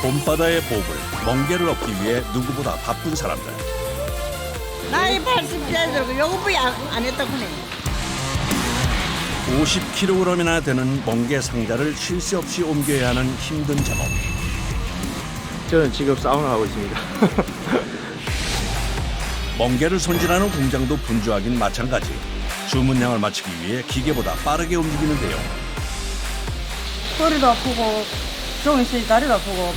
봄바다의 복을 멍게를 얻기 위해 누구보다 바쁜 사람들. 나이 80대 들고 요거부터 안 했다고 네 50kg이나 되는 멍게 상자를 쉴 새 없이 옮겨야 하는 힘든 작업. 저는 지금 사우나 하고 있습니다. 멍게를 손질하는 공장도 분주하긴 마찬가지. 주문량을 맞추기 위해 기계보다 빠르게 움직이는데요. 허리도 아프고 좀 있으니 다리도 아프고.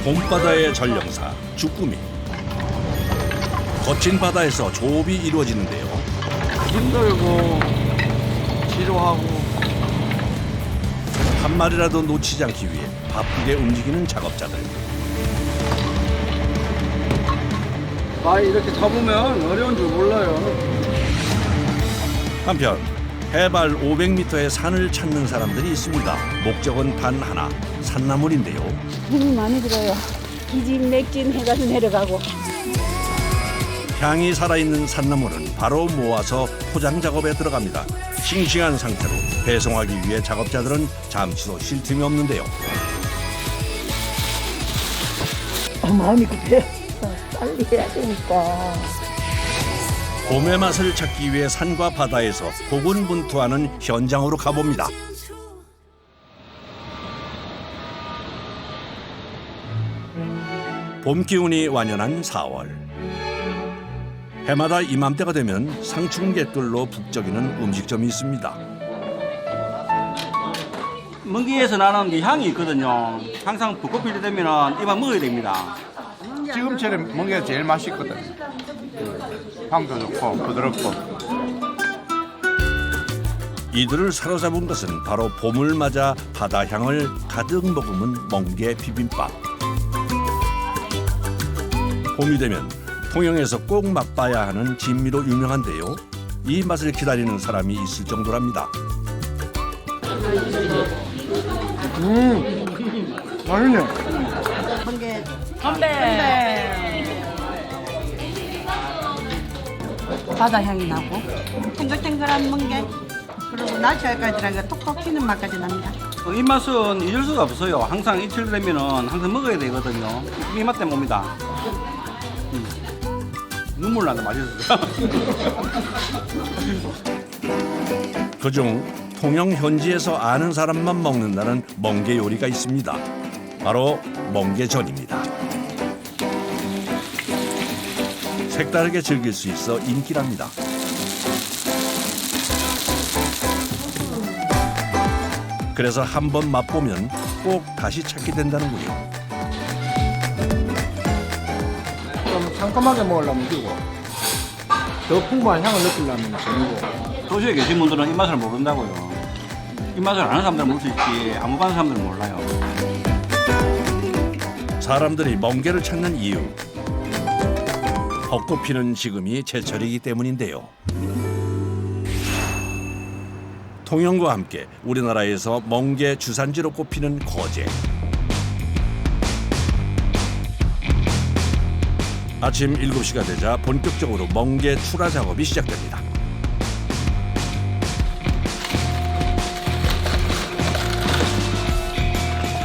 봄바다의 전령사 주꾸미. 거친 바다에서 조업이 이루어지는데요. 힘들고 지루하고 한 마리라도 놓치지 않기 위해 바쁘게 움직이는 작업자들. 많이 이렇게 잡으면 어려운 줄 몰라요. 한편 해발 500m의 산을 찾는 사람들이 있습니다. 목적은 단 하나, 산나물인데요. 힘이 많이 들어요. 기진맥진 해가지고 내려가고. 향이 살아있는 산나물은 바로 모아서 포장 작업에 들어갑니다. 싱싱한 상태로 배송하기 위해 작업자들은 잠시도 쉴 틈이 없는데요. 마음이 급해. 빨리 해야 되니까. 봄의 맛을 찾기 위해 산과 바다에서 고군분투하는 현장으로 가봅니다. 봄 기운이 완연한 4월. 해마다 이맘때가 되면 상충객들로 북적이는 음식점이 있습니다. 멍게에서 나는 게 향이 있거든요. 항상 벚꽃 필 때 되면 이만 먹어야 됩니다. 지금처럼 멍게가 제일 맛있거든. 향도 좋고 부드럽고. 이들을 사로잡은 것은 바로 봄을 맞아 바다 향을 가득 머금은 멍게 비빔밥. 봄이 되면 통영에서 꼭 맛봐야 하는 진미로 유명한데요. 이 맛을 기다리는 사람이 있을 정도랍니다. 맛있네. 바다 향이 나고. 탱글탱글한 멍게 그리고 날씨까지 들어가 톡톡 튀는 맛까지 납니다. 이 맛은 잊을 수가 없어요. 항상 이틀 되면은 항상 먹어야 되거든요. 이 맛 때문에 옵니다. 눈물 나는 맛있어요. 그중 통영 현지에서 아는 사람만 먹는다는 멍게 요리가 있습니다. 바로 멍게전입니다. 색다르게 즐길 수 있어 인기랍니다. 그래서 한번 맛보면 꼭 다시 찾게 된다는군요. 좀 상큼하게 먹으려면 이거 더 풍부한 향을 느끼려면 전이고. 도시에 계신 분들은 이 맛을 모른다고요. 이 맛을 아는 사람들은 모를 수 있지 안 먹어본 사람들은 몰라요. 사람들이 멍게를 찾는 이유. 벚꽃 피는 지금이 제철이기 때문인데요. 통영과 함께 우리나라에서 멍게 주산지로 꼽히는 거제. 아침 7시가 되자 본격적으로 멍게 출하 작업이 시작됩니다.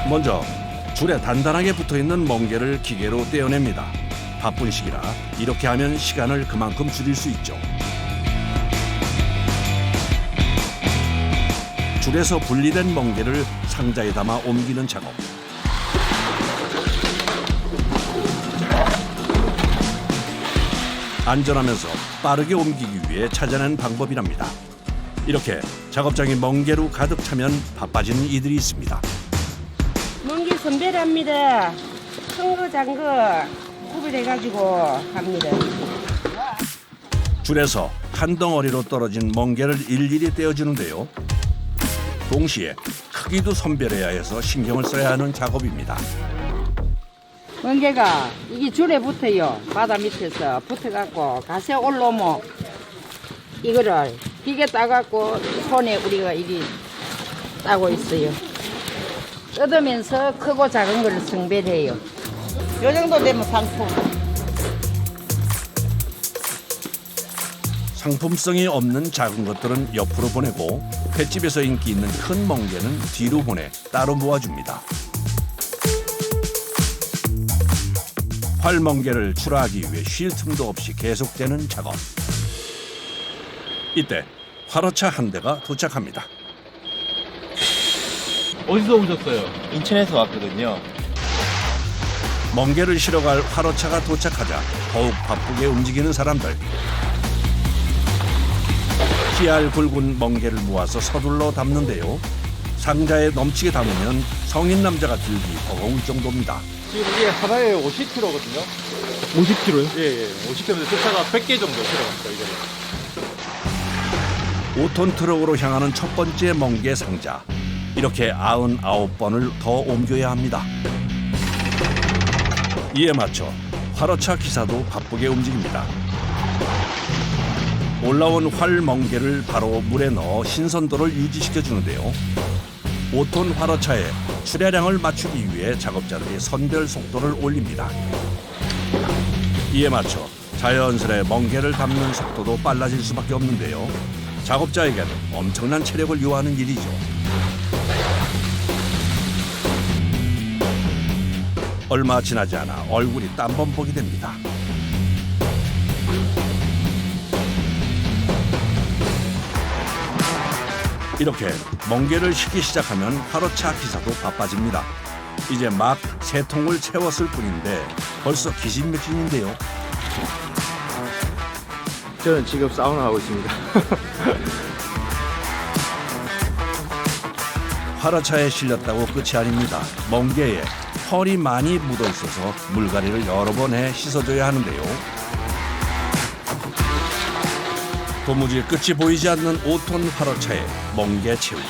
먼저 줄에 단단하게 붙어있는 멍게를 기계로 떼어냅니다. 바쁜 시기라 이렇게 하면 시간을 그만큼 줄일 수 있죠. 줄에서 분리된 멍게를 상자에 담아 옮기는 작업. 안전하면서 빠르게 옮기기 위해 찾아낸 방법이랍니다. 이렇게 작업장이 멍게로 가득 차면 바빠지는 이들이 있습니다. 멍게 선별합니다. 큰 거, 작은 거 구별해가지고 합니다. 줄에서 한 덩어리로 떨어진 멍게를 일일이 떼어주는데요. 동시에 크기도 선별해야 해서 신경을 써야 하는 작업입니다. 멍게가 이게 줄에 붙어요. 바다 밑에서 붙어갖고 가세 올라오면 이거를 기계 따갖고 손에 우리가 이리 따고 있어요. 뜯으면서 크고 작은 걸 선별해요. 요 정도 되면 상품. 상품성이 없는 작은 것들은 옆으로 보내고 횟집에서 인기 있는 큰 멍게는 뒤로 보내 따로 모아줍니다. 활멍게를 출하하기 위해 쉴 틈도 없이 계속되는 작업. 이때 화로차 한 대가 도착합니다. 어디서 오셨어요? 인천에서 왔거든요. 멍게를 실어갈 화로차가 도착하자 더욱 바쁘게 움직이는 사람들. 씨알 굵은 멍게를 모아서 서둘러 담는데요. 상자에 넘치게 담으면 성인 남자가 들기 버거울 정도입니다. 지금 이게 하나에 50kg거든요. 50kg요? 예. 50kg. 저 차가 100개 정도 들어갑니다, 이거. 5톤 트럭으로 향하는 첫 번째 멍게 상자. 이렇게 99번을 더 옮겨야 합니다. 이에 맞춰 화로차 기사도 바쁘게 움직입니다. 올라온 활멍게를 바로 물에 넣어 신선도를 유지시켜 주는데요. 5톤 화로차에 출하량을 맞추기 위해 작업자들이 선별 속도를 올립니다. 이에 맞춰 자연스레 멍게를 담는 속도도 빨라질 수밖에 없는데요. 작업자에게는 엄청난 체력을 요하는 일이죠. 얼마 지나지 않아 얼굴이 땀범벅이 됩니다. 이렇게 멍게를 싣기 시작하면 화로차 기사도 바빠집니다. 이제 막 3통을 채웠을 뿐인데 벌써 기진맥진인데요. 저는 지금 사우나 하고 있습니다. 화로차에 실렸다고 끝이 아닙니다. 멍게에 털이 많이 묻어 있어서 물갈이를 여러 번 해 씻어줘야 하는데요. 도무지 끝이 보이지 않는 5톤 화로차에 멍게 채우기.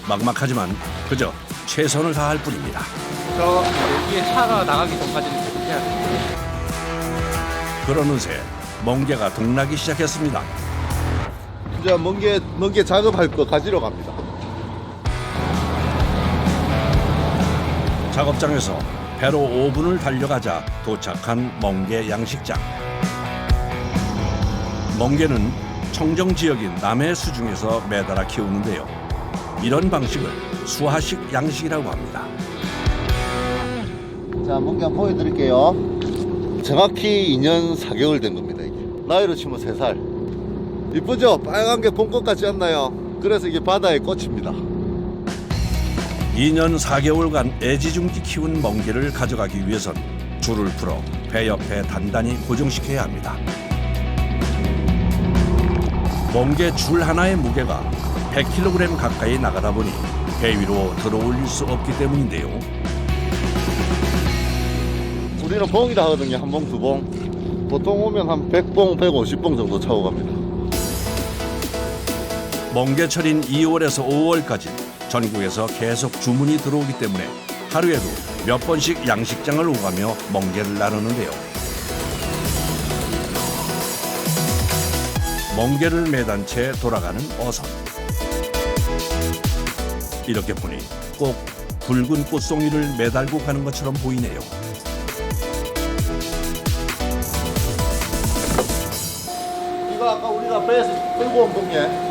막막하지만 그저 최선을 다할 뿐입니다. 저 위에 차가 나가기 전까지는 계속 해야 돼요. 그러는 새 멍게가 동나기 시작했습니다. 이제 멍게 작업할 거 가지러 갑니다. 작업장에서 배로 5분을 달려가자 도착한 멍게 양식장. 멍게는 청정 지역인 남해 수중에서 매달아 키우는데요. 이런 방식을 수하식 양식이라고 합니다. 자, 멍게 한번 보여드릴게요. 정확히 2년 4개월 된 겁니다, 이게. 나이로 치면 3살. 이쁘죠? 빨간 게 봄꽃 같지 않나요? 그래서 이게 바다의 꽃입니다. 2년 4개월간 애지중지 키운 멍게를 가져가기 위해선 줄을 풀어 배 옆에 단단히 고정시켜야 합니다. 멍게 줄 하나의 무게가 100kg 가까이 나가다 보니 배 위로 들어올릴 수 없기 때문인데요. 우리는 봉이라 하거든요. 한 봉, 두 봉. 보통 오면 한 100봉, 150봉 정도 차고 갑니다. 멍게철인 2월에서 5월까지 전국에서 계속 주문이 들어오기 때문에 하루에도 몇 번씩 양식장을 오가며 멍게를 나누는데요. 멍게를 매단 채 돌아가는 어선. 이렇게 보니 꼭 붉은 꽃송이를 매달고 가는 것처럼 보이네요. 이거 아까 우리가 배에서 끌고 온 봉예.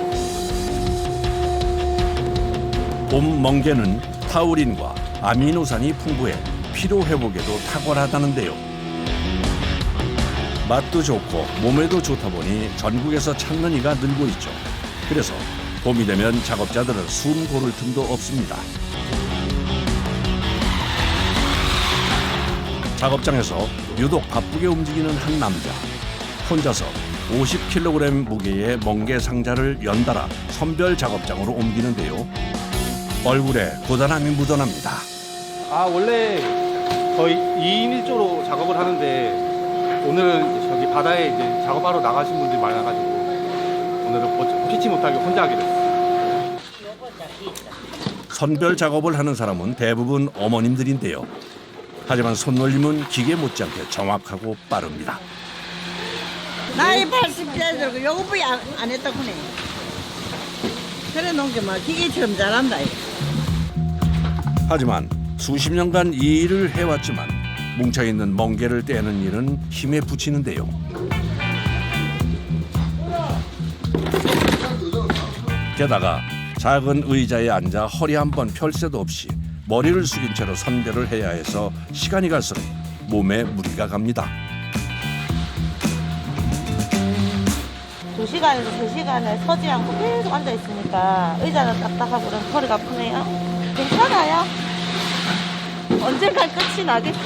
봄 멍게는 타우린과 아미노산이 풍부해 피로 회복에도 탁월하다는데요. 맛도 좋고 몸에도 좋다 보니 전국에서 찾는 이가 늘고 있죠. 그래서 봄이 되면 작업자들은 숨 고를 틈도 없습니다. 작업장에서 유독 바쁘게 움직이는 한 남자. 혼자서 50kg 무게의 멍게 상자를 연달아 선별 작업장으로 옮기는데요. 얼굴에 고단함이 묻어납니다. 원래 거의 2인 1조로 작업을 하는데 오늘은 저기 바다에 이제 작업하러 나가신 분들이 많아가지고 오늘은 피치 못하게 혼자 하게 됐어요. 선별 작업을 하는 사람은 대부분 어머님들인데요. 하지만 손놀림은 기계 못지않게 정확하고 빠릅니다. 나이 80대 들고 요거부이 안 했다고 네. 그래 놓은 게 막 기계처럼 잘한다. 이거. 하지만 수십 년간 이 일을 해왔지만 뭉쳐있는 멍게를 떼는 일은 힘에 부치는데요. 게다가 작은 의자에 앉아 허리 한 번 펼 새도 없이 머리를 숙인 채로 선별을 해야 해서 시간이 갈수록 몸에 무리가 갑니다. 2시간에서 3시간을 서지 않고 계속 앉아 있으니까 의자는 딱딱하고 그럼 허리가 아프네요. 괜찮아요. 언젠간 끝이 나겠죠.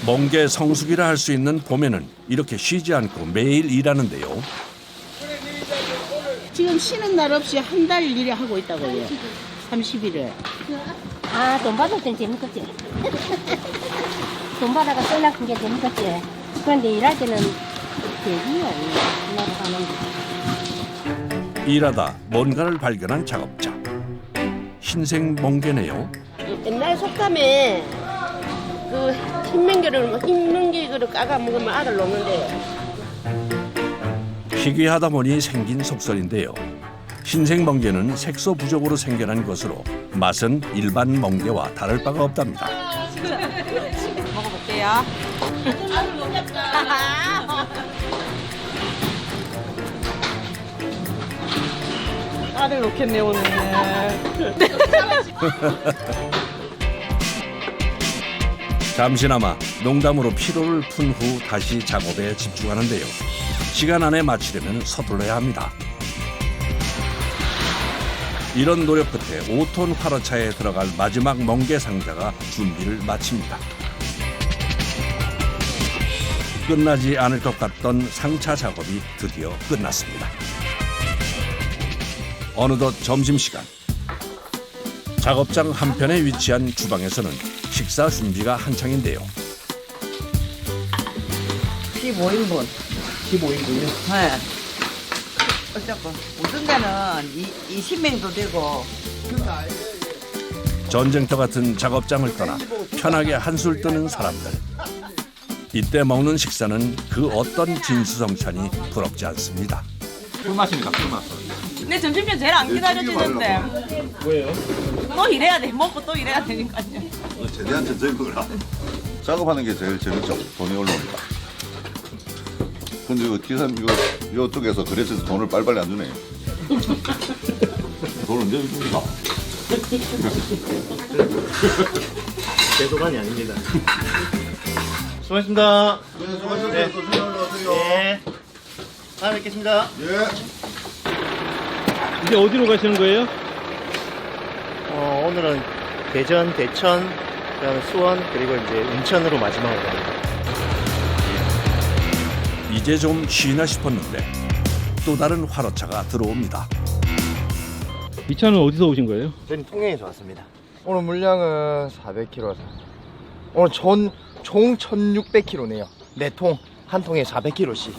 멍게 성수기라 할 수 있는 봄에는 이렇게 쉬지 않고 매일 일하는데요. 지금 쉬는 날 없이 한 달 일을 하고 있다고요. 30일을. 아, 돈 받을 땐 재밌겠지. 돈 받아가 쏠락한 게 재밌겠지. 그런데 일할 때는 대기요. 올라가는 게. 일하다 뭔가를 발견한 작업자. 흰색 멍게네요. 옛날 속담에 그 흰멍게를 까가 먹으면 알을 놓는데. 희귀하다 보니 생긴 속설인데요. 흰색 멍게는 색소 부족으로 생겨난 것으로 맛은 일반 멍게와 다를 바가 없답니다. 먹어볼게요. 알을 놓겠네 오늘. 잠시나마 농담으로 피로를 푼 후 다시 작업에 집중하는데요. 시간 안에 마치려면 서둘러야 합니다. 이런 노력 끝에 5톤 화로차에 들어갈 마지막 멍게 상자가 준비를 마칩니다. 끝나지 않을 것 같던 상차 작업이 드디어 끝났습니다. 어느덧 점심시간. 작업장 한편에 위치한 주방에서는 식사 준비가 한창인데요. 15인분. 15인분이요? 네. 어차피 무슨 데는 20명도 되고. 전쟁터 같은 작업장을 떠나 편하게 한술 뜨는 사람들. 이때 먹는 식사는 그 어떤 진수성찬이 부럽지 않습니다. 꿀맛입니다. 꿀맛. 내 점심시간 제일 안 기다려지는데. 왜요? 또 일해야 돼. 먹고 또 일해야 되니까요. 최대한 천천히 먹으라. 작업하는 게 제일 재밌죠. 돈이 올라오니까. 근데 이거 기사님 이쪽에서 그래서 돈을 빨리빨리 안 주네. 돈 언제 줍니까? 대도관이 아닙니다. 수고하셨습니다. 네, 수고하셨어요. 조심히 올라가세요. 네. 다음에 뵙겠습니다. 예. 이제 어디로 가시는 거예요? 오늘은 대전, 대천, 그다음에 수원, 그리고 이제 인천으로 마지막으로 갑니다. 이제 좀 쉬나 싶었는데 또 다른 화로차가 들어옵니다. 이 차는 어디서 오신 거예요? 저는 통영에서 왔습니다. 오늘 물량은 400kg. 오늘 총 1,600kg네요. 4통, 한 통에 400kg씩.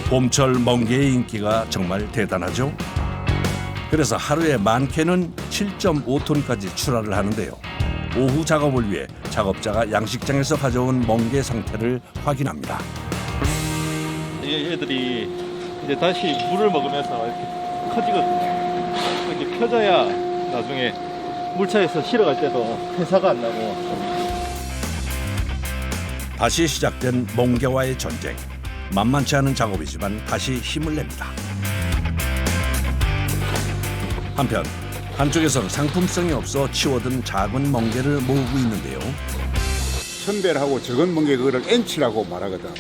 봄철 멍게의 인기가 정말 대단하죠. 그래서 하루에 많게는 7.5톤까지 출하를 하는데요. 오후 작업을 위해 작업자가 양식장에서 가져온 멍게 상태를 확인합니다. 얘들이 이제 다시 물을 먹으면서 이렇게 커지거든요. 이렇게 펴져야 나중에 물차에서 실어갈 때도 회사가 안 나고. 다시 시작된 멍게와의 전쟁. 만만치 않은 작업이지만 다시 힘을 냅니다. 한편 한쪽에선 상품성이 없어 치워둔 작은 멍게를 모으고 있는데요. 선별하고 적은 멍게 그거를 엔치라고 말하거든.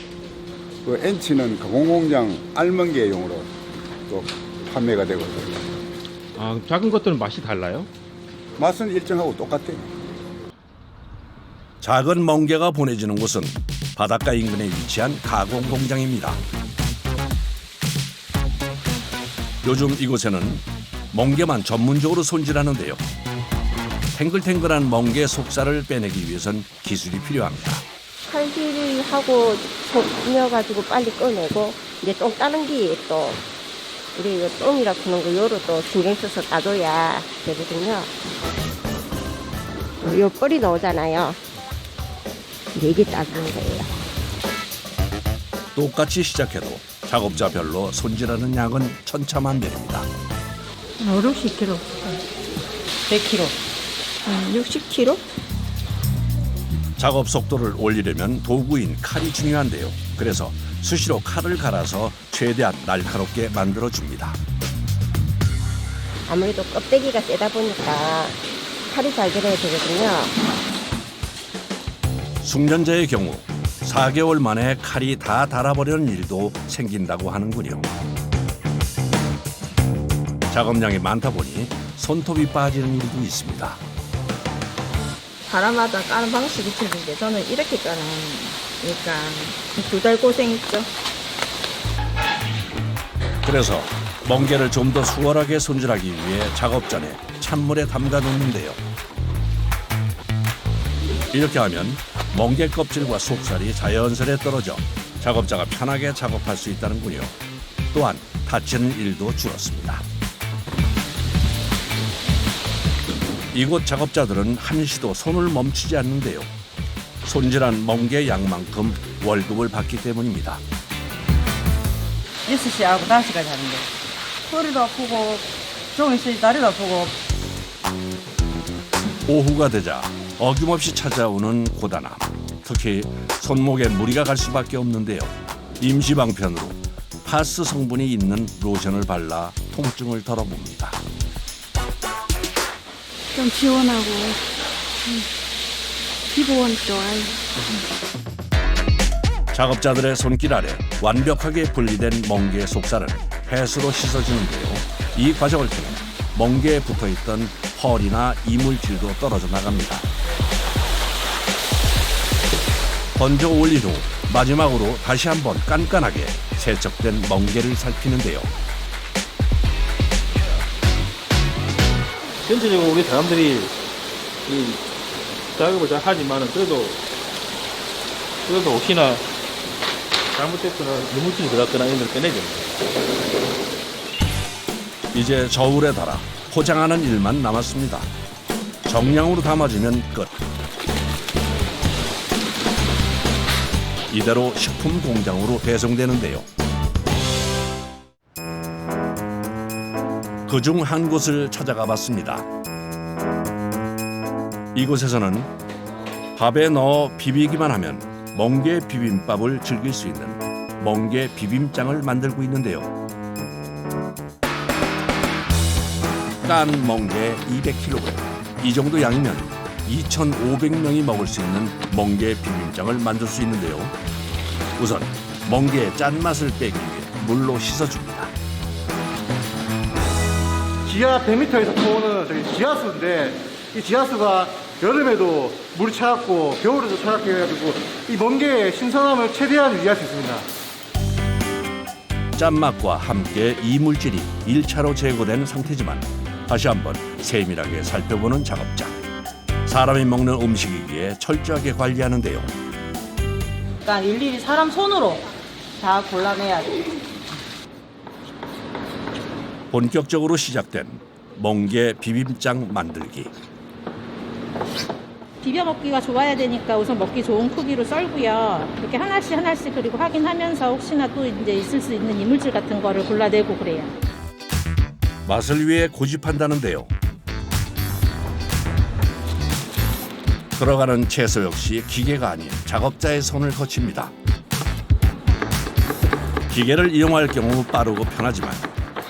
그 엔치는 가공공장 알멍게용으로 또 판매가 되거든. 아, 작은 것들은 맛이 달라요? 맛은 일정하고 똑같아요. 작은 멍게가 보내지는 곳은 바닷가 인근에 위치한 가공 공장입니다. 요즘 이곳에는 멍게만 전문적으로 손질하는데요. 탱글탱글한 멍게 속살을 빼내기 위해선 기술이 필요합니다. 칼질을 하고 섞여가지고 빨리 꺼내고 이제 똥 따는 게 또 우리 이거 똥이라 그런 거 요로 또 신경 써서 따줘야 되거든요. 요 뻘이 나오잖아요. 이게 따주는 거예요. 똑같이 시작해도 작업자별로 손질하는 양은 천차만별입니다. 50kg. 100kg. 60kg? 작업 속도를 올리려면 도구인 칼이 중요한데요. 그래서 수시로 칼을 갈아서 최대한 날카롭게 만들어줍니다. 아무래도 껍데기가 세다 보니까 칼이 잘 들어야 되거든요. 숙련자의 경우 4개월 만에 칼이 다 닳아버리는 일도 생긴다고 하는군요. 작업량이 많다 보니 손톱이 빠지는 일도 있습니다. 사람마다 까는 방식이 틀린데 저는 이렇게 까는 그러니까 2달 고생했죠. 그래서 멍게를 좀 더 수월하게 손질하기 위해 작업 전에 찬물에 담가 놓는데요. 이렇게 하면 멍게 껍질과 속살이 자연스레 떨어져 작업자가 편하게 작업할 수 있다는군요. 또한 다치는 일도 줄었습니다. 이곳 작업자들은 한시도 손을 멈추지 않는데요. 손질한 멍게 양만큼 월급을 받기 때문입니다. 6시하고 5시까지 하는데 허리도 아프고 좀 있으니 다리도 아프고. 오후가 되자 어김없이 찾아오는 고단함. 특히 손목에 무리가 갈 수밖에 없는데요. 임시방편으로 파스 성분이 있는 로션을 발라 통증을 덜어봅니다. 좀 시원하고 기분 좋아요. 작업자들의 손길 아래 완벽하게 분리된 멍게 속살은 햇수로 씻어주는데요. 이 과정을 통해 멍게에 붙어있던 펄이나 이물질도 떨어져 나갑니다. 건져 올린 후 마지막으로 다시 한번 깐깐하게 세척된 멍게를 살피는데요. 전체적으로 우리 사람들이 이 작업을 잘 하지만은 그래도 혹시나 잘못됐거나 이물질이 들어갔거나 이런 걸 빼내야 됩니다. 이제 저울에 달아 포장하는 일만 남았습니다. 정량으로 담아주면 끝. 이대로 식품 공장으로 배송되는데요. 그중 한 곳을 찾아가 봤습니다. 이곳에서는 밥에 넣어 비비기만 하면 멍게 비빔밥을 즐길 수 있는 멍게 비빔장을 만들고 있는데요. 깐 멍게 200kg. 이 정도 양이면 2,500명이 먹을 수 있는 멍게 비빔장을 만들 수 있는데요. 우선 멍게의 짠맛을 빼기 위해 물로 씻어줍니다. 지하 100m에서 퍼오는 저기 지하수인데 이 지하수가 여름에도 물이 차갑고 겨울에도 차갑게 해가지고 이 멍게의 신선함을 최대한 유지할 수 있습니다. 짠맛과 함께 이물질이 1차로 제거된 상태지만 다시 한번 세밀하게 살펴보는 작업자. 사람이 먹는 음식이기에 철저하게 관리하는데요. 그러니까 일일이 사람 손으로 다 골라내야 돼. 본격적으로 시작된 멍게 비빔장 만들기. 비벼 먹기가 좋아야 되니까 우선 먹기 좋은 크기로 썰고요. 이렇게 하나씩 그리고 확인하면서 혹시나 또 이제 있을 수 있는 이물질 같은 거를 골라내고 그래요. 맛을 위해 고집한다는데요. 들어가는 채소 역시 기계가 아닌 작업자의 손을 거칩니다. 기계를 이용할 경우 빠르고 편하지만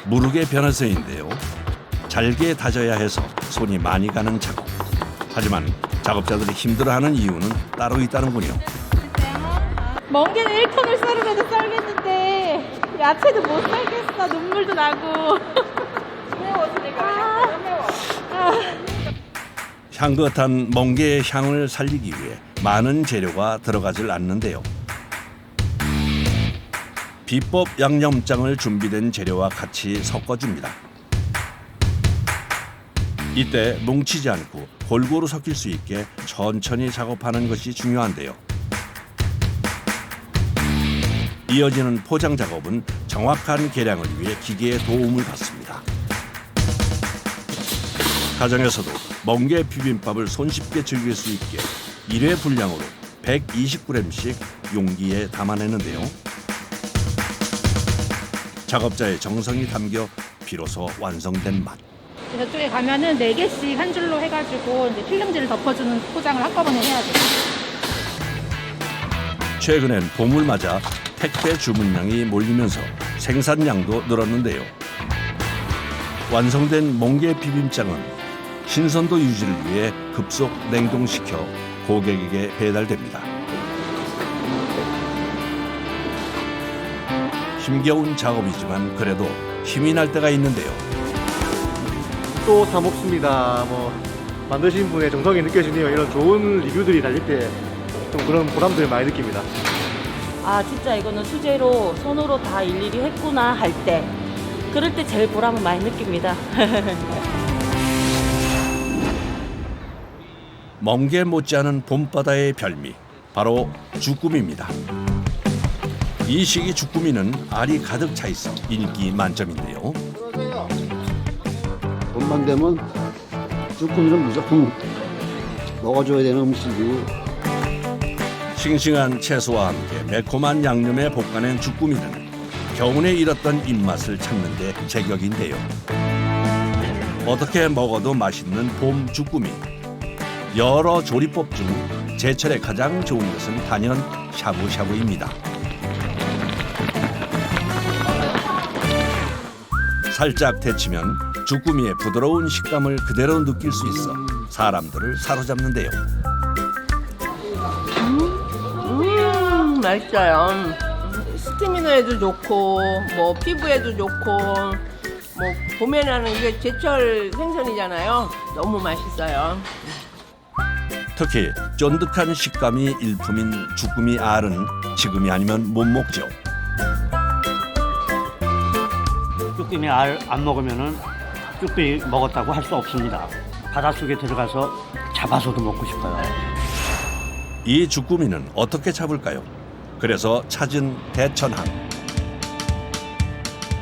무르게 변해서인데요. 잘게 다져야 해서 손이 많이 가는 작업. 하지만 작업자들이 힘들어하는 이유는 따로 있다는군요. 멍게는 1톤을 썰으려도 썰겠는데 야채도 못 썰겠어. 눈물도 나고. 향긋한 멍게의 향을 살리기 위해 많은 재료가 들어가질 않는데요. 비법 양념장을 준비된 재료와 같이 섞어줍니다. 이때 뭉치지 않고 골고루 섞일 수 있게 천천히 작업하는 것이 중요한데요. 이어지는 포장 작업은 정확한 계량을 위해 기계의 도움을 받습니다. 가정에서도 멍게 비빔밥을 손쉽게 즐길 수 있게 1회 분량으로 120g씩 용기에 담아내는데요. 작업자의 정성이 담겨 비로소 완성된 맛. 저쪽에 가면은 4개씩 한 줄로 해가지고 이제 필름지를 덮어주는 포장을 한꺼번에 해야 돼요. 최근엔 봄을 맞아 택배 주문량이 몰리면서 생산량도 늘었는데요. 완성된 멍게 비빔장은 신선도 유지를 위해 급속 냉동시켜 고객에게 배달됩니다. 힘겨운 작업이지만 그래도 힘이 날 때가 있는데요. 또 다 먹습니다. 뭐 만드신 분의 정성이 느껴지네요. 이런 좋은 리뷰들이 달릴 때 좀 그런 보람들을 많이 느낍니다. 아 진짜 이거는 수제로 손으로 다 일일이 했구나 할 때 그럴 때 제일 보람을 많이 느낍니다. 멍게 못지않은 봄바다의 별미 바로 주꾸미입니다. 이 시기 주꾸미는 알이 가득 차 있어 인기 만점인데요. 봄만 되면 쭈꾸미는 무조건 먹어줘야 되는 음식이. 싱싱한 채소와 함께 매콤한 양념에 볶아낸 주꾸미는 겨우내 잃었던 입맛을 찾는 데 제격인데요. 어떻게 먹어도 맛있는 봄 주꾸미. 여러 조리법 중 제철에 가장 좋은 것은 단연 샤브샤브입니다. 살짝 데치면 주꾸미의 부드러운 식감을 그대로 느낄 수 있어 사람들을 사로잡는데요. 맛있어요. 스태미너에도 좋고 뭐 피부에도 좋고 뭐 봄에는 이게 제철 생선이잖아요. 너무 맛있어요. 특히 쫀득한 식감이 일품인 주꾸미 알은 지금이 아니면 못 먹죠. 쭈꾸미 알 안 먹으면은 쭈꾸미 먹었다고 할 수 없습니다. 바닷속에 들어가서 잡아서도 먹고 싶어요. 이 주꾸미는 어떻게 잡을까요? 그래서 찾은 대천항.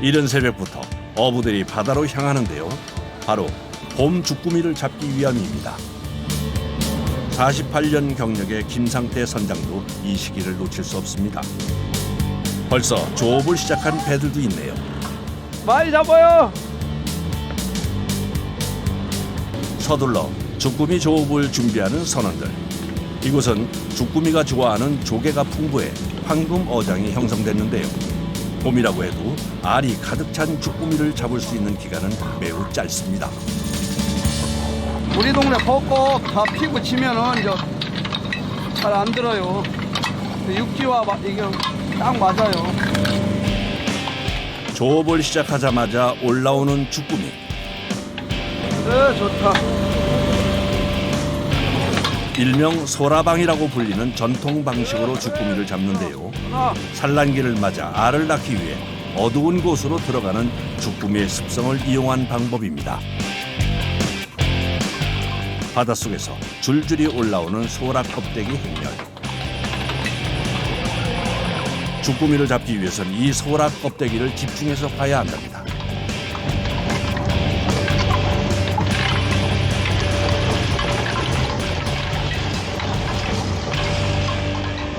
이른 새벽부터 어부들이 바다로 향하는데요. 바로 봄 주꾸미를 잡기 위함입니다. 48년 경력의 김상태 선장도 이 시기를 놓칠 수 없습니다. 벌써 조업을 시작한 배들도 있네요. 많이 잡아요. 서둘러 주꾸미 조업을 준비하는 선원들. 이곳은 주꾸미가 좋아하는 조개가 풍부해 황금 어장이 형성됐는데요. 봄이라고 해도 알이 가득 찬 주꾸미를 잡을 수 있는 기간은 매우 짧습니다. 우리 동네 벚꽃 다 피고 치면은 잘 안 들어요. 육지와 이게 딱 맞아요. 조업을 시작하자마자 올라오는 주꾸미. 네, 좋다. 일명 소라방이라고 불리는 전통 방식으로 주꾸미를 잡는데요. 산란기를 맞아 알을 낳기 위해 어두운 곳으로 들어가는 주꾸미의 습성을 이용한 방법입니다. 바닷속에서 줄줄이 올라오는 소라 껍데기 행렬. 주꾸미를 잡기 위해서는 이 소라 껍데기를 집중해서 봐야 한답니다.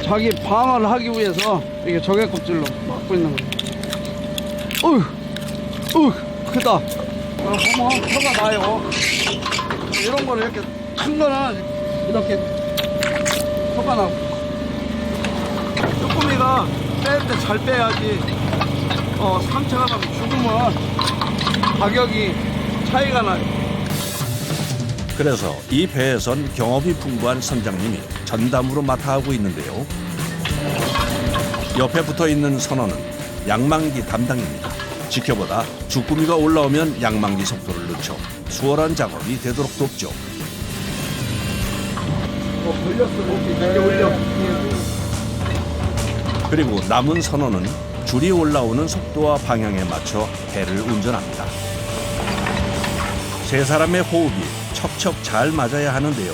자기 방어를 하기 위해서 이게 조개 껍질로 막고 있는 거예요. 크다. 보면 표가 나요. 이런 거를 이렇게 큰 거는 이렇게 표가 나고. 쭈꾸미가 뺄 때 잘 빼야지. 상처가 나면 죽으면 가격이 차이가 나요. 그래서 이 배에선 경험이 풍부한 선장님이 전담으로 맡아 하고 있는데요. 옆에 붙어 있는 선원은 양망기 담당입니다. 지켜보다 주꾸미가 올라오면 양망기 속도를 늦춰 수월한 작업이 되도록 돕죠. 그리고 남은 선원은 줄이 올라오는 속도와 방향에 맞춰 배를 운전합니다. 세 사람의 호흡이 척척 잘 맞아야 하는데요.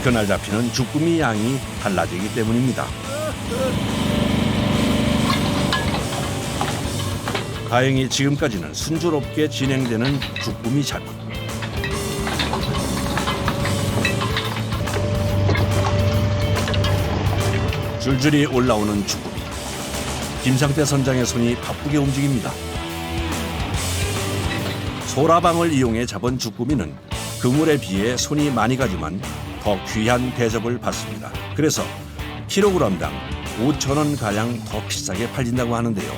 그날 잡히는 주꾸미 양이 달라지기 때문입니다. 다행히 지금까지는 순조롭게 진행되는 주꾸미 잡이. 줄줄이 올라오는 주꾸미. 김상태 선장의 손이 바쁘게 움직입니다. 소라방을 이용해 잡은 주꾸미는 그물에 비해 손이 많이 가지만 더 귀한 대접을 받습니다. 그래서 킬로그램당 5,000원 가량 더 비싸게 팔린다고 하는데요.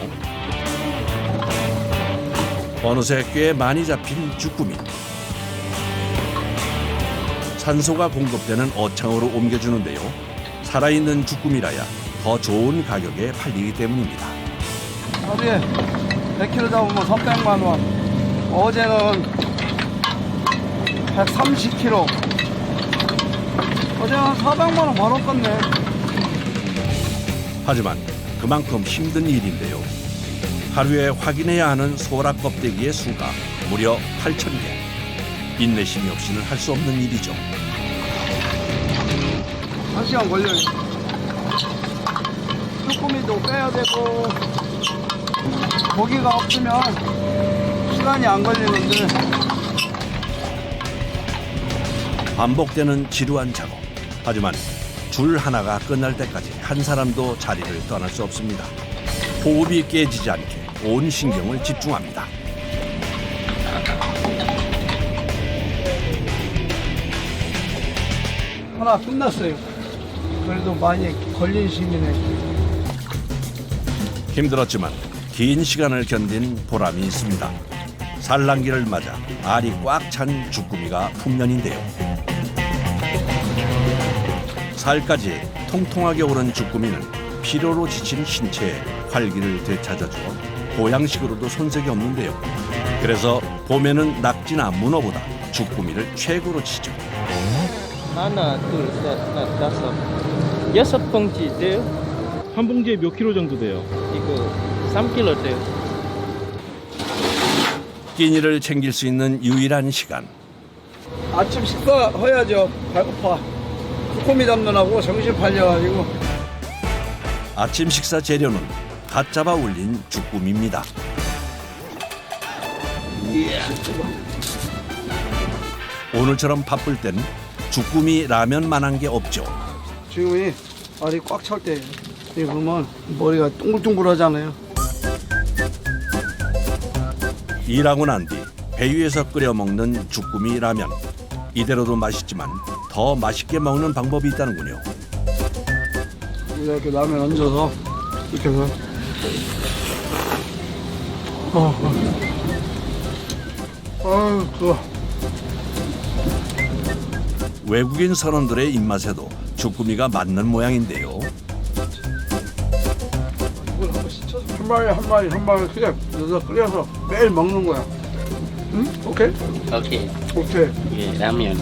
어느새 꽤 많이 잡힌 주꾸미. 산소가 공급되는 어창으로 옮겨주는데요. 살아있는 주꾸미라야 더 좋은 가격에 팔리기 때문입니다. 하루에 100kg 잡으면 300만 원. 어제는 130kg. 어제 한 400만 원 벌었겠네. 하지만 그만큼 힘든 일인데요. 하루에 확인해야 하는 소라 껍데기의 수가 무려 8,000개. 인내심이 없이는 할 수 없는 일이죠. 1시간 걸려요. 쭈꾸미도 빼야 되고 고기가 없으면 시간이 안 걸리는데. 반복되는 지루한 작업. 하지만 줄 하나가 끝날 때까지 한 사람도 자리를 떠날 수 없습니다. 호흡이 깨지지 않게 온 신경을 집중합니다. 하나 끝났어요. 그래도 많이 걸린 셈이네. 힘들었지만 긴 시간을 견딘 보람이 있습니다. 산란기를 맞아 알이 꽉 찬 주꾸미가 풍년인데요. 살까지 통통하게 오른 주꾸미는 피로로 지친 신체에 활기를 되찾아주어 보양식으로도 손색이 없는데요. 그래서 봄에는 낙지나 문어보다 주꾸미를 최고로 치죠. 하나, 둘, 셋, 넷, 다섯, 6봉지 돼요? 한 봉지에 몇 킬로 정도 돼요? 이거 3kg 돼요. 끼니를 챙길 수 있는 유일한 시간. 아침 식사 해야죠. 배고파. 쭈꾸미 잡느라고 정신 팔려가지고. 아침 식사 재료는 갓 잡아 올린 주꾸미입니다. 오늘처럼 바쁠 땐 주꾸미 라면만한 게 없죠. 지금이 알이 꽉 찰 때 이거 보면 머리가 둥글둥글하잖아요. 일하고 난 뒤 배 위에서 끓여 먹는 주꾸미 라면. 이대로도 맛있지만 더 맛있게 먹는 방법이 있다는군요. 이렇게 라면 얹어서 이렇게 해서 좋아. 외국인 선원들의 입맛에도 주꾸미가 맞는 모양인데요. 이걸 한번 씻어서 한 마리 그냥 끓여서 매일 먹는 거야. 응? 오케이? 오케이. 오케이. 예, 라면.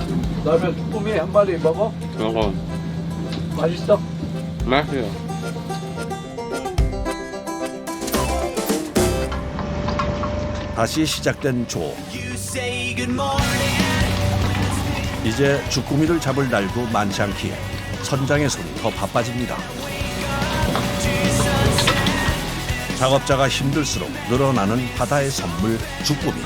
라면 쭈꾸미 한 마리 먹어? 먹어. 맛있어? 맛있어요. 다시 시작된 조업. 이제 주꾸미를 잡을 날도 많지 않기에 선장의 손이 더 바빠집니다. 작업자가 힘들수록 늘어나는 바다의 선물 주꾸미.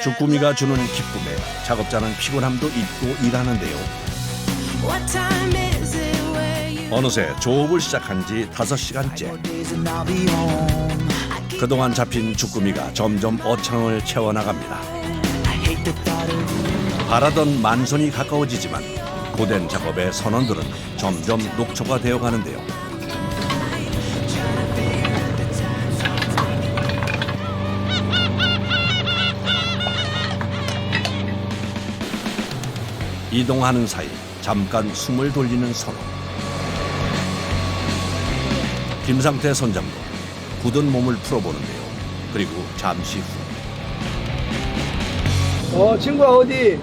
주꾸미가 주는 기쁨에 작업자는 피곤함도 잊고 일하는데요. 어느새 조업을 시작한 지 5시간째. 그동안 잡힌 주꾸미가 점점 어창을 채워나갑니다. 바라던 만선이 가까워지지만 고된 작업의 선원들은 점점 녹초가 되어가는데요. 이동하는 사이 잠깐 숨을 돌리는 선원. 김상태 선장도 굳은 몸을 풀어보는데요. 그리고 잠시 후. 친구야 어디?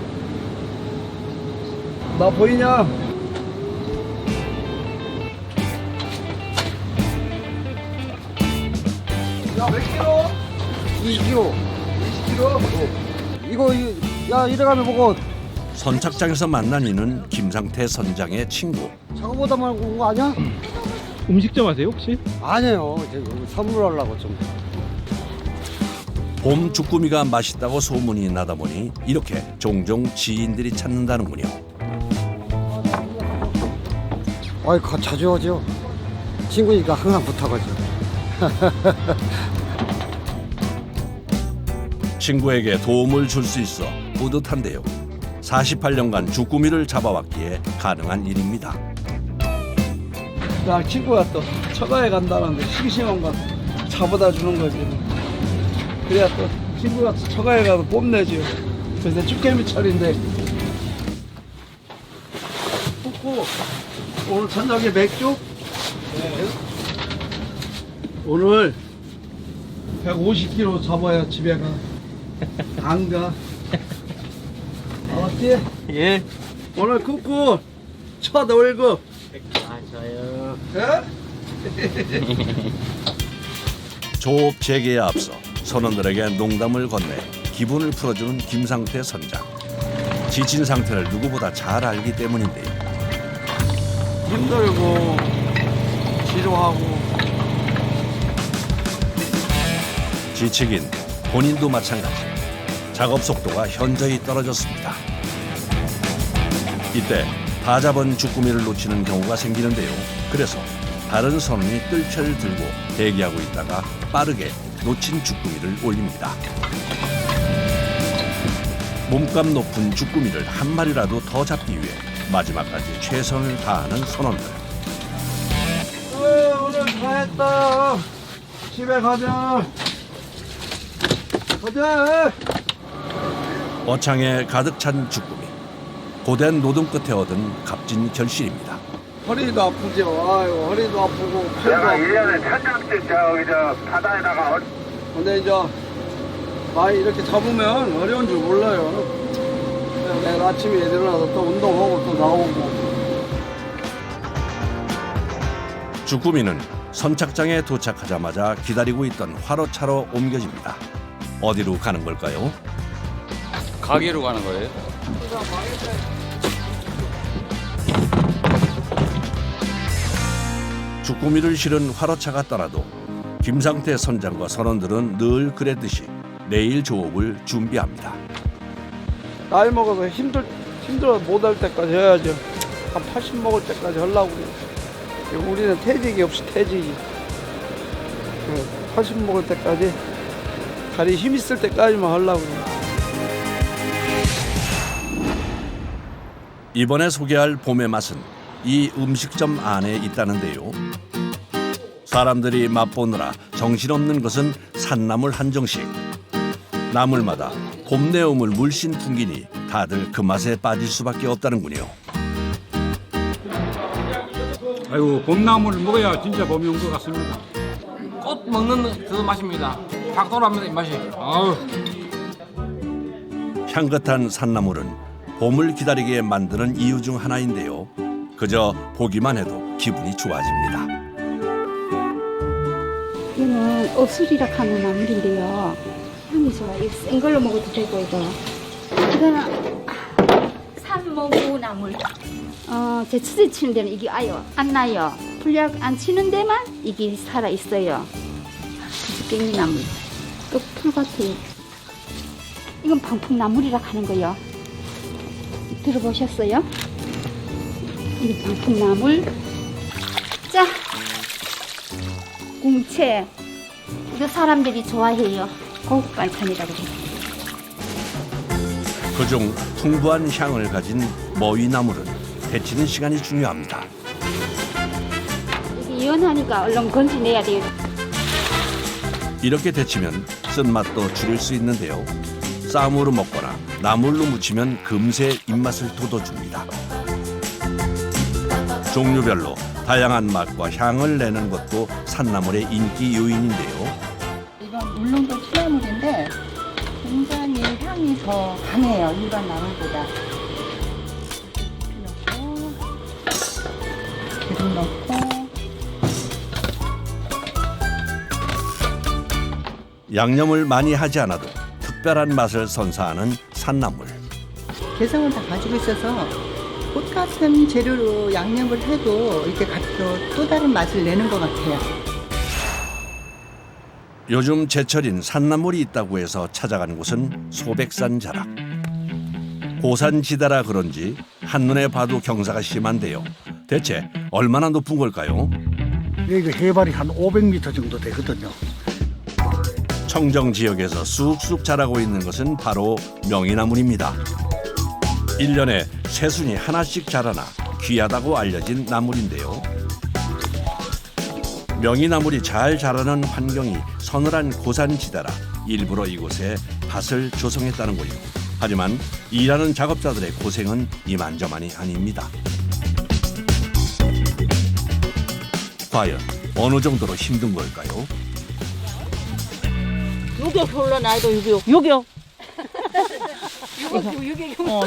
나 보이냐? 야, 몇 킬로? 20kg. 20킬로? 이거, 야, 이래가면 보고. 선착장에서 만난 이는 김상태 선장의 친구. 저거보다 말고 온 거 아니야? 음식점 하세요 혹시? 아니에요. 선물하려고 좀. 봄 주꾸미가 맛있다고 소문이 나다 보니 이렇게 종종 지인들이 찾는다는군요. 아이, 자주 오죠. 친구니까 항상 부탁하죠. 친구에게 도움을 줄 수 있어 뿌듯한데요. 48년간 주꾸미를 잡아왔기에 가능한 일입니다. 나 친구가 또 처가에 간다는데 싱싱한 거 잡아다 주는 거지. 그래야 또 친구가 처가에 가서 뽐내지. 그래서 쭈꾸미철인데 꽂고 오늘 저녁에 맥주? 네. 오늘 150kg 잡아야 집에 가. 안 가. 알았지? 예. 오늘 굿굿 첫 월급. 맞아요. 조업 재개에 앞서 선원들에게 농담을 건네 기분을 풀어주는 김상태 선장. 지친 상태를 누구보다 잘 알기 때문인데요. 힘들고 지루하고 지치긴 본인도 마찬가지. 작업 속도가 현저히 떨어졌습니다. 이때 다 잡은 주꾸미를 놓치는 경우가 생기는데요. 그래서 다른 선원이 뜰채를 들고 대기하고 있다가 빠르게 놓친 주꾸미를 올립니다. 몸값 높은 주꾸미를 한 마리라도 더 잡기 위해 마지막까지 최선을 다하는 선원들. 오늘 다 했다. 집에 가자. 가자. 어창에 가득 찬 주꾸미. 고된 노동 끝에 얻은 값진 결실입니다. 허리도 아프죠. 아유, 허리도 아프고 팔도 내가 아프고. 1년에 천장씩 저 바다에다가 근데 이제 많이 이렇게 잡으면 어려운 줄 몰라요. 그냥 내일 아침에 일어나서 또 운동하고 또 나오고. 주꾸미는 선착장에 도착하자마자 기다리고 있던 화로차로 옮겨집니다. 어디로 가는 걸까요? 가게로 가는 거예요? 주꾸미를 실은 화로차가 떠나도 김상태 선장과 선원들은 늘 그랬듯이 내일 조업을 준비합니다. 나이 먹어서 힘들어 못할 때까지 해야죠. 한 80 먹을 때까지 하려고 그래요. 우리는 퇴직이 없이 퇴직이. 80 먹을 때까지 다리 힘 있을 때까지만 하려고 그래요. 이번에 소개할 봄의 맛은 이 음식점 안에 있다는데요. 사람들이 맛보느라 정신없는 것은 산나물 한정식. 나물마다 봄내음을 물씬 풍기니 다들 그 맛에 빠질 수밖에 없다는군요. 아이고 봄나물을 먹어야 진짜 봄이 온 것 같습니다. 꽃 먹는 그 맛입니다. 확 돌아옵니다 이 맛이. 아우. 향긋한 산나물은 봄을 기다리게 만드는 이유 중 하나인데요. 그저 보기만 해도 기분이 좋아집니다. 이거는 억수리라 하는 나물인데요. 향이 좋아요. 이거 센 걸로 먹어도 되고 이거는 산모구 나물. 제 치즈 치는 데는 이게 안 나요. 불약 안 치는 데만 이게 살아 있어요. 깽이 나물. 또 풀 같아요. 이건 방풍나물이라 하는 거요. 들어보셨어요? 이게 방풍나물. 자, 궁채. 이거 사람들이 좋아해요. 고급 반찬이라고 해요. 그중 풍부한 향을 가진 머위나물은 데치는 시간이 중요합니다. 이게 연하니까 얼른 건져내야 돼요. 이렇게 데치면 쓴맛도 줄일 수 있는데요. 쌈으로 먹거나 나물로 무치면 금세 입맛을 돋워줍니다. 종류별로 다양한 맛과 향을 내는 것도 산나물의 인기 요인인데요. 이건 울릉도 취나물인데 굉장히 향이 더 강해요. 일반 나물보다. 기름 넣고 양념을 많이 하지 않아도 특별한 맛을 선사하는 산나물. 개성을 다 가지고 있어서 꽃같은 재료로 양념을 해도 이렇게 또 다른 맛을 내는 것 같아요. 요즘 제철인 산나물이 있다고 해서 찾아간 곳은 소백산 자락. 고산지대라 그런지 한눈에 봐도 경사가 심한데요. 대체 얼마나 높은 걸까요? 여기가 해발이 한 500m 정도 되거든요. 청정 지역에서 쑥쑥 자라고 있는 것은 바로 명이나물입니다. 1년에 새순이 하나씩 자라나 귀하다고 알려진 나물인데요. 명이나물이 잘 자라는 환경이 서늘한 고산지대라 일부러 이곳에 밭을 조성했다는 거요. 하지만 일하는 작업자들의 고생은 이만저만이 아닙니다. 과연 어느 정도로 힘든 걸까요? 유격 흘러나도 유격. 유격.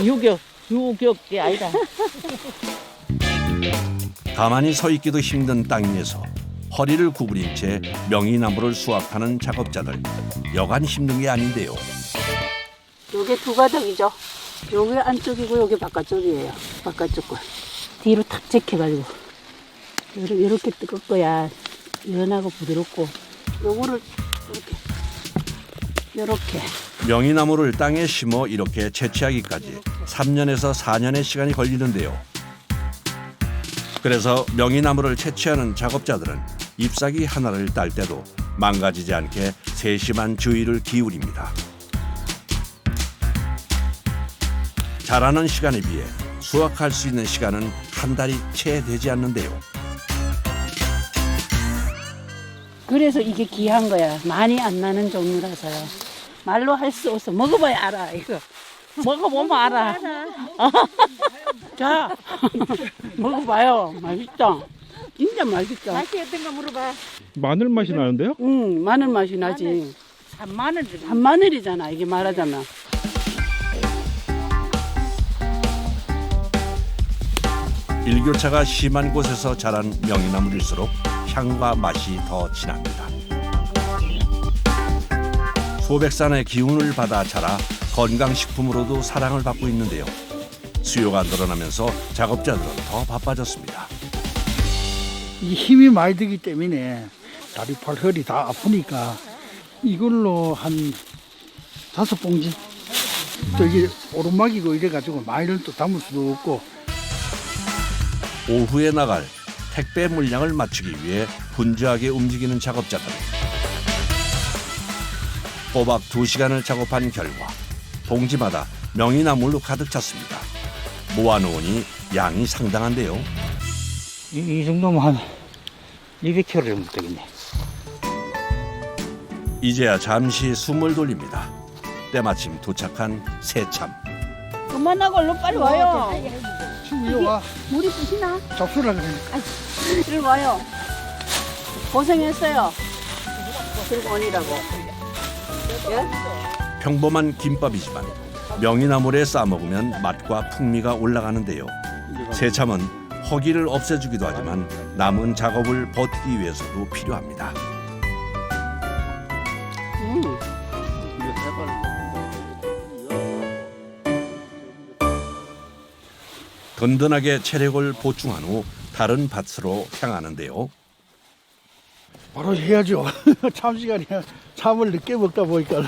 유격. 유격이 아니다. 가만히 서 있기도 힘든 땅 위에서 허리를 구부린 채 명이나물을 수확하는 작업자들. 여간 힘든 게 아닌데요. 요게 두 가닥이죠. 요게 안쪽이고 요게 바깥쪽이에요. 바깥쪽 거. 뒤로 탁 제껴가지고 이렇게 뜯을 거야. 연하고 부드럽고 요거를 이렇게 명이나물을 땅에 심어 이렇게 채취하기까지 3년에서 4년의 시간이 걸리는데요. 그래서 명이나물을 채취하는 작업자들은 잎사귀 하나를 딸 때도 망가지지 않게 세심한 주의를 기울입니다. 자라는 시간에 비해 수확할 수 있는 시간은 한 달이 채 되지 않는데요. 그래서 이게 귀한 거야. 많이 안 나는 종류라서요. 말로 할 수 없어. 먹어봐야 알아. 이거 먹어보면 알아. 자, 먹어봐요. 맛있다. 진짜 맛있다. 맛이 어떤가 물어봐. 마늘 맛이 나는데요? 응, 마늘 맛이 나지. 산마늘이잖아. 이게 말하자면. 일교차가 심한 곳에서 자란 명이나물일수록 향과 맛이 더 진합니다. 소백산의 기운을 받아 자라 건강식품으로도 사랑을 받고 있는데요. 수요가 늘어나면서 작업자들은 더 바빠졌습니다. 이 힘이 많이 들기 때문에 다리, 팔, 허리 다 아프니까 이걸로 한 5봉지. 또 이게 오르막이고 이래가지고 많이를 또 담을 수도 없고. 오후에 나갈 택배 물량을 맞추기 위해 분주하게 움직이는 작업자들. 꼬박 2시간을 작업한 결과 봉지마다 명이나물로 가득 찼습니다. 모아놓으니 양이 상당한데요. 이 정도면 한 200kg 정도 되겠네. 이제야 잠시 숨을 돌립니다. 때마침 도착한 새참. 그만하고 얼른 빨리 와요. 친구 와. 물이 부시나? 접수라 그래. 이리 와요. 고생했어요. 들고 오니라고. 예? 평범한 김밥이지만 명이나물에 싸먹으면 맛과 풍미가 올라가는데요. 새참은 허기를 없애주기도 하지만 남은 작업을 버티기 위해서도 필요합니다. 든든하게 체력을 보충한 후 다른 밭으로 향하는데요. 바로 해야죠. 참 시간이야. 참을 늦게 먹다 보니까.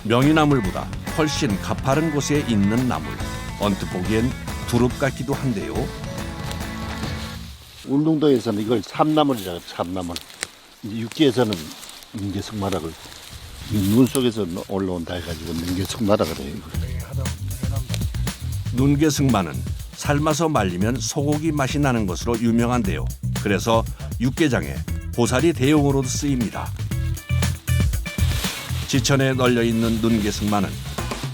명이나물보다 훨씬 가파른 곳에 있는 나물. 언뜻 보기엔 두릅 같기도 한데요. 울릉도에서는 이걸 참나물이라고 참나물. 육지에서는 능계숙마라고. 눈 속에서 올라온다 해가지고 능계숙마라 그래요. 눈계숙마는 삶아서 말리면 소고기 맛이 나는 것으로 유명한데요. 그래서 육개장에 고사리 대용으로도 쓰입니다. 지천에 널려있는 눈계숙마는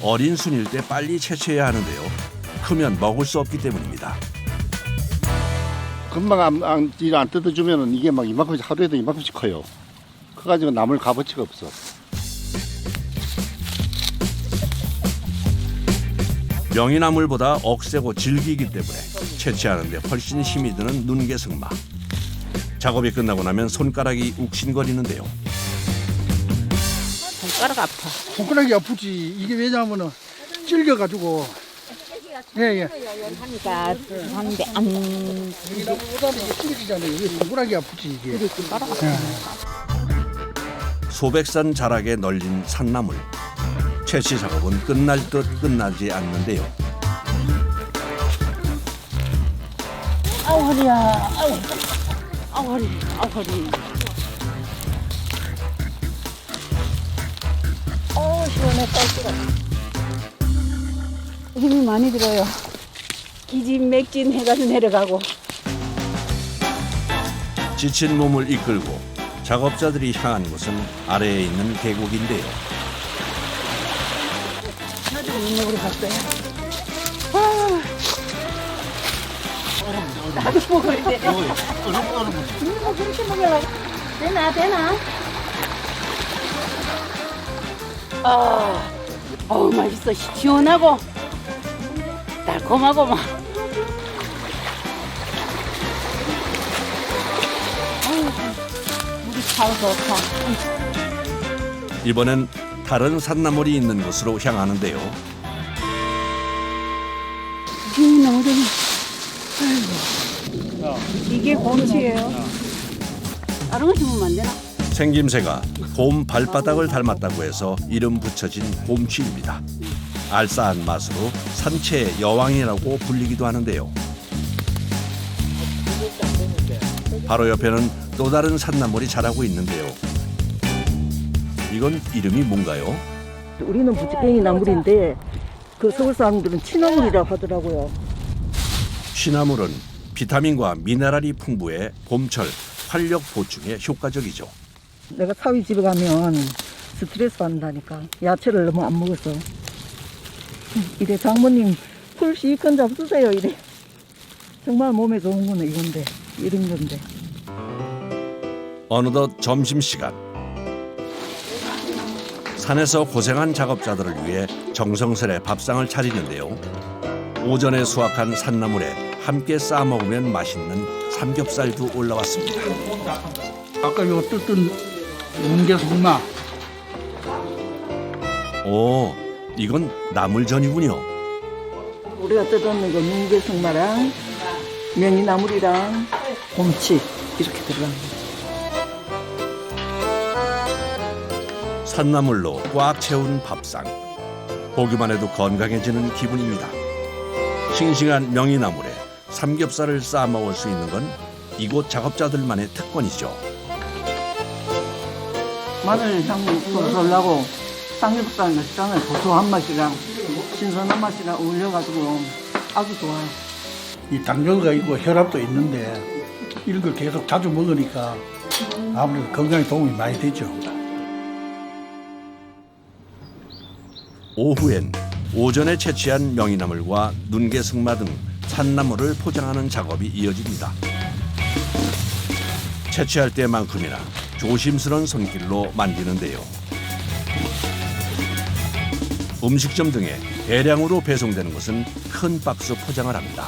어린 순일 때 빨리 채취해야 하는데요. 크면 먹을 수 없기 때문입니다. 금방 안 뜯어주면 이게 막 이만큼씩 하루에도 이만큼씩 커요. 커가지고 남을 값어치가 없어. 명이나물보다 억세고 질기기 때문에 채취하는데 훨씬 힘이 드는 눈계승마. 작업이 끝나고 나면 손가락이 욱신거리는데요. 손가락 아파. 손가락이 아프지. 이게 왜냐하면은 질겨가지고. 예예. 하니까 하는데 안. 이게 찔겨지잖아요. 이게 손가락이 아프지 이게. 손가락 소백산 자락에 널린 산나물. 채취 작업은 끝날 듯 끝나지 않는데요. 아우 허리야. 아우 허리. 아우 허리. 시원해 쌀기가. 힘이 많이 들어요. 기진 맥진 해가지고 내려가고. 지친 몸을 이끌고 작업자들이 향한 곳은 아래에 있는 계곡인데요. 나도 물 먹으러 갔어요. 나도 먹어야 돼. 그렇게 먹으려고. 되나? 맛있어. 시원하고 달콤하고 막. 물이 잘 좋다. 이번엔 다른 산나물이 있는 곳으로 향하는데요. 너무 좋네. 이게 곰치예요. 다른 거 심으면 안 되나? 생김새가 곰 발바닥을 닮았다고 해서 이름 붙여진 곰치입니다. 알싸한 맛으로 산채의 여왕이라고 불리기도 하는데요. 바로 옆에는 또 다른 산나물이 자라고 있는데요. 이건 이름이 뭔가요? 우리는 부지깽이 나물인데 그 서울 사람들은 취나물이라고 하더라고요. 취나물은 비타민과 미네랄이 풍부해 봄철 활력 보충에 효과적이죠. 내가 사위 집에 가면 스트레스 받는다니까. 야채를 너무 안 먹어서. 이래 장모님 풀 시큰 잡수세요 이래. 정말 몸에 좋은 거는 이건데 이런 건데. 어느덧 점심시간. 산에서 고생한 작업자들을 위해 정성스레 밥상을 차리는데요. 오전에 수확한 산나물에 함께 싸 먹으면 맛있는 삼겹살도 올라왔습니다. 아까 요 뜯은 뭉게숙마. 오, 이건 나물전이군요. 우리가 뜯어놓은 거 민개숙마랑 명이나물이랑 곰치 이렇게 들어갑니다. 산나물로 꽉 채운 밥상. 보기만 해도 건강해지는 기분입니다. 싱싱한 명이나물에 삼겹살을 싸 먹을 수 있는 건 이곳 작업자들만의 특권이죠. 마늘 향 쏠쏠하고 삼겹살 맛있잖아요. 고소한 맛이랑 신선한 맛이랑 어울려가지고 아주 좋아요. 이 당뇨가 있고 혈압도 있는데 이런 걸 계속 자주 먹으니까 아무래도 건강에 도움이 많이 되죠. 오후엔 오전에 채취한 명이나물과 눈개승마 등 산나물을 포장하는 작업이 이어집니다. 채취할 때만큼이나 조심스러운 손길로 만지는데요. 음식점 등에 대량으로 배송되는 것은 큰 박스 포장을 합니다.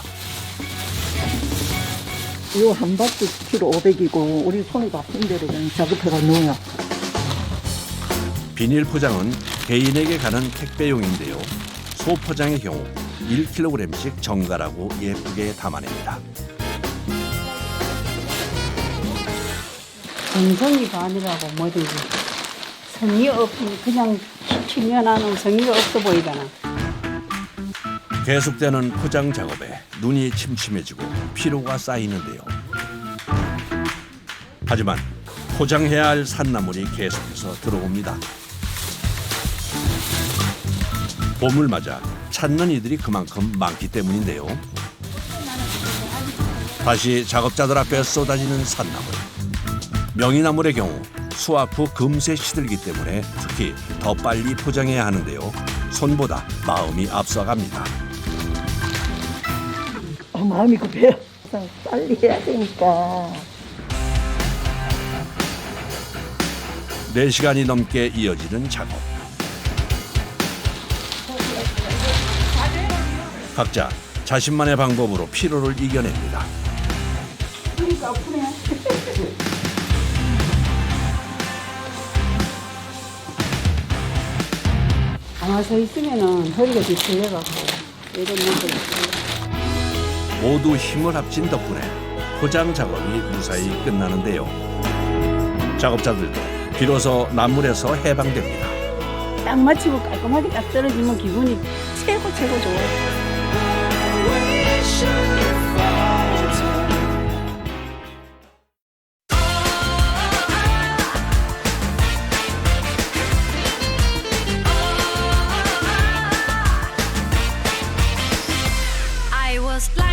이 한 박스 키로 500이고 우리 손이 아픈 대로 그냥 작업해가 넣어요. 비닐 포장은 개인에게 가는 택배용인데요. 소포장의 경우 1kg씩 정갈하고 예쁘게 담아냅니다. 정성이 반이라고 뭐든지 성의 없으면 그냥 시키면 하는 성의가 없어 보이잖아. 계속되는 포장 작업에 눈이 침침해지고 피로가 쌓이는데요. 하지만 포장해야 할 산나물이 계속해서 들어옵니다. 봄을 맞아 찾는 이들이 그만큼 많기 때문인데요. 다시 작업자들 앞에 쏟아지는 산나물. 명이나물의 경우 수확 후 금세 시들기 때문에 특히 더 빨리 포장해야 하는데요. 손보다 마음이 앞서갑니다. 마음이 급해요. 빨리 해야 되니까. 4시간이 넘게 이어지는 작업. 각자 자신만의 방법으로 피로를 이겨냅니다. 그러니까 아프네. 가만히 서 있으면은 허리가 뒤틀려가지고 이런 문제가 있어요. 모두 힘을 합친 덕분에 포장 작업이 무사히 끝나는데요. 작업자들도 비로소 나물에서 해방됩니다. 딱 마치고 깔끔하게 딱 떨어지면 기분이 최고 좋아요. was like